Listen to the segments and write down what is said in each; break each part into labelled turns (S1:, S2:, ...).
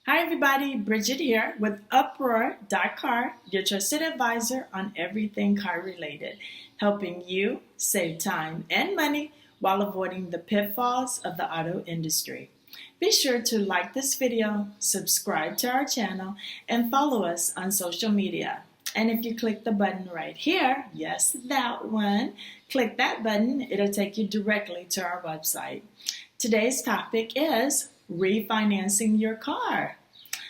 S1: Hi everybody, Bridget here with Uproar.car, your trusted advisor on everything car related, helping you save time and money while avoiding the pitfalls of the auto industry. Be sure to like this video, subscribe to our channel, and follow us on social media. And if you click the button right here, yes, that one, click that button, it'll take you directly to our website. Today's topic is refinancing your car.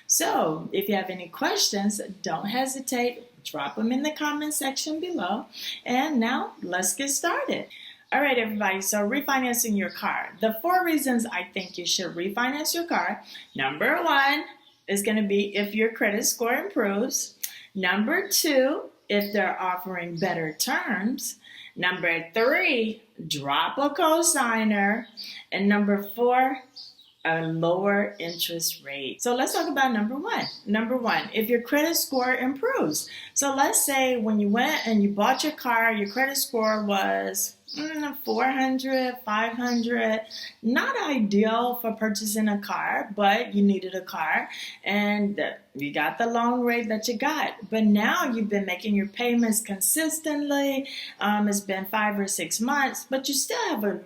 S1: So if you have any questions, don't hesitate, drop them in the comment section below. And now let's get started. All right, everybody, so refinancing your car. The 4 reasons I think you should refinance your car. Number 1 is going to be if your credit score improves. Number 2, if they're offering better terms. Number 3, drop a cosigner. And number 4, a lower interest rate. So let's talk about number 1. Number 1, if your credit score improves. So let's say when you went and you bought your car, your credit score was 400, 500. Not ideal for purchasing a car, but you needed a car and you got the loan rate that you got. But now you've been making your payments consistently. It's been 5 or 6 months, but you still have a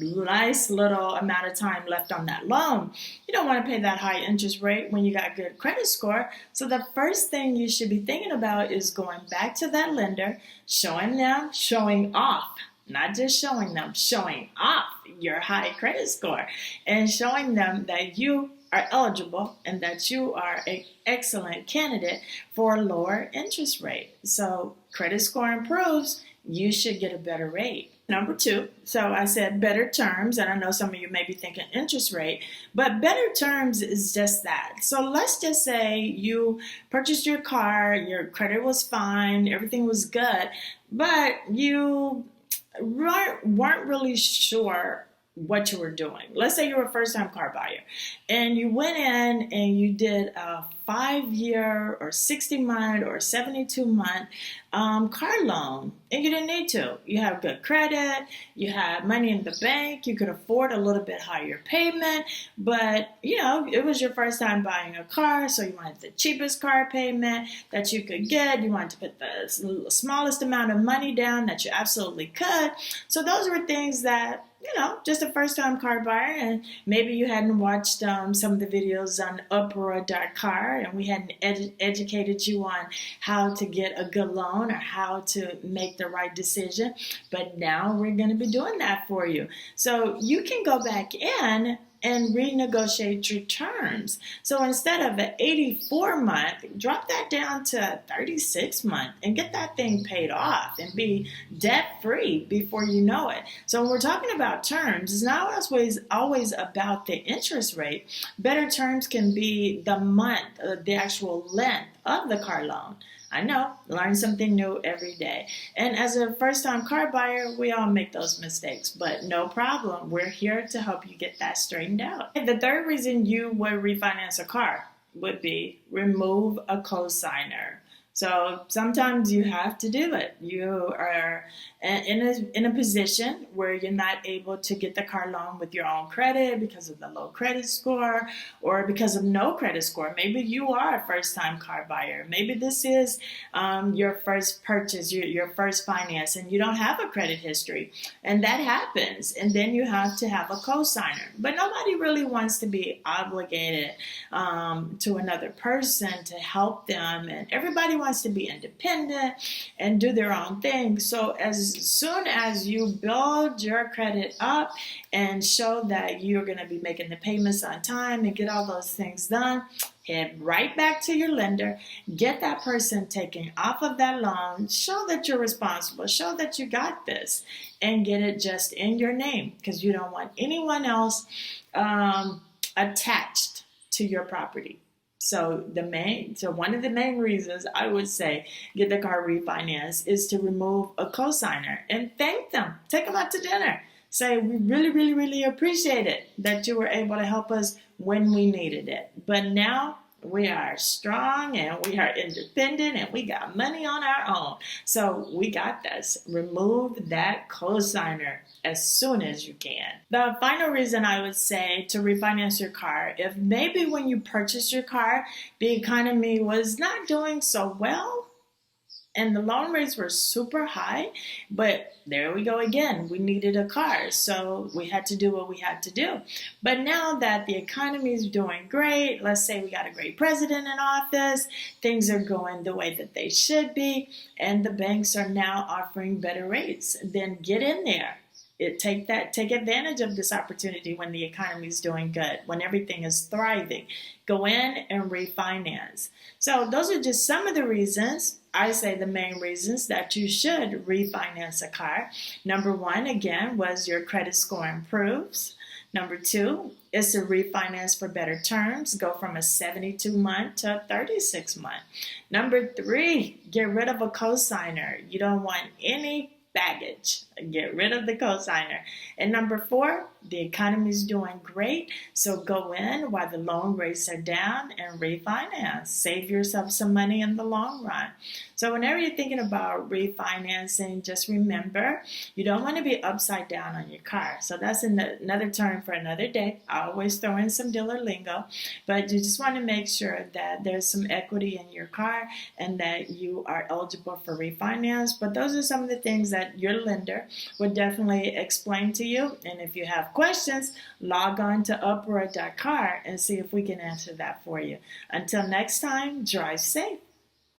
S1: nice little amount of time left on that loan. You don't want to pay that high interest rate when you got good credit score. So the first thing you should be thinking about is going back to that lender, showing off, not just showing them, showing off your high credit score and showing them that you are eligible and that you are an excellent candidate for a lower interest rate. So credit score improves, you should get a better rate. Number 2, so I said better terms, and I know some of you may be thinking interest rate, but better terms is just that. So let's just say you purchased your car, your credit was fine, everything was good, but you weren't really sure what you were doing. Let's say you're a first-time car buyer and you went in and you did a 5-year or 60-month or 72-month car loan, and you didn't need to. You have good credit, you have money in the bank, you could afford a little bit higher payment, but it was your first time buying a car, so you wanted the cheapest car payment that you could get. You wanted to put the smallest amount of money down that you absolutely could. So those were things that just a first-time car buyer, and maybe you hadn't watched some of the videos on Uproar.car, and we hadn't educated you on how to get a good loan or how to make the right decision. But now we're going to be doing that for you. So you can go back in and renegotiate your terms. So instead of an 84-month, drop that down to 36-month and get that thing paid off and be debt-free before you know it. So when we're talking about terms, it's not always about the interest rate. Better terms can be the month, the actual length of the car loan. I know, learn something new every day. And as a first-time car buyer, we all make those mistakes, but no problem. We're here to help you get that straightened out. The third reason you would refinance a car would be remove a cosigner. So sometimes you have to do it. You are in a position where you're not able to get the car loan with your own credit because of the low credit score or because of no credit score. Maybe you are a first-time car buyer. Maybe this is your first purchase, your first finance, and you don't have a credit history. And that happens. And then you have to have a cosigner. But nobody really wants to be obligated to another person to help them. And everybody wants to be independent and do their own thing. So as soon as you build your credit up and show that you're going to be making the payments on time and get all those things done, head right back to your lender, get that person taken off of that loan, show that you're responsible, show that you got this, and get it just in your name because you don't want anyone else attached to your property. So one of the main reasons I would say get the car refinanced is to remove a cosigner and thank them. Take them out to dinner. Say, we really, really, really appreciate it that you were able to help us when we needed it. But now We are strong and we are independent and we got money on our own. So we got this. Remove that cosigner as soon as you can. The final reason I would say to refinance your car, if maybe when you purchased your car, the economy was not doing so well, and the loan rates were super high, but there we go again. We needed a car, so we had to do what we had to do. But now that the economy is doing great, let's say we got a great president in office, things are going the way that they should be, and the banks are now offering better rates, then get in there. Take advantage of this opportunity when the economy is doing good, when everything is thriving. Go in and refinance. So those are just some of the reasons, I say the main reasons that you should refinance a car. Number one, again, was your credit score improves. Number two is to refinance for better terms, go from a 72-month to a 36-month. Number three, get rid of a cosigner. You don't want any baggage. Get rid of the cosigner. And number four, the economy is doing great, so go in while the loan rates are down and refinance. Save yourself some money in the long run. So whenever you're thinking about refinancing, just remember you don't want to be upside down on your car. So that's another term for another day. I always throw in some dealer lingo, but you just want to make sure that there's some equity in your car and that you are eligible for refinance. But those are some of the things that your lender would definitely explain to you. And if you have questions, log on to uproar.car and see if we can answer that for you. Until next time, drive safe.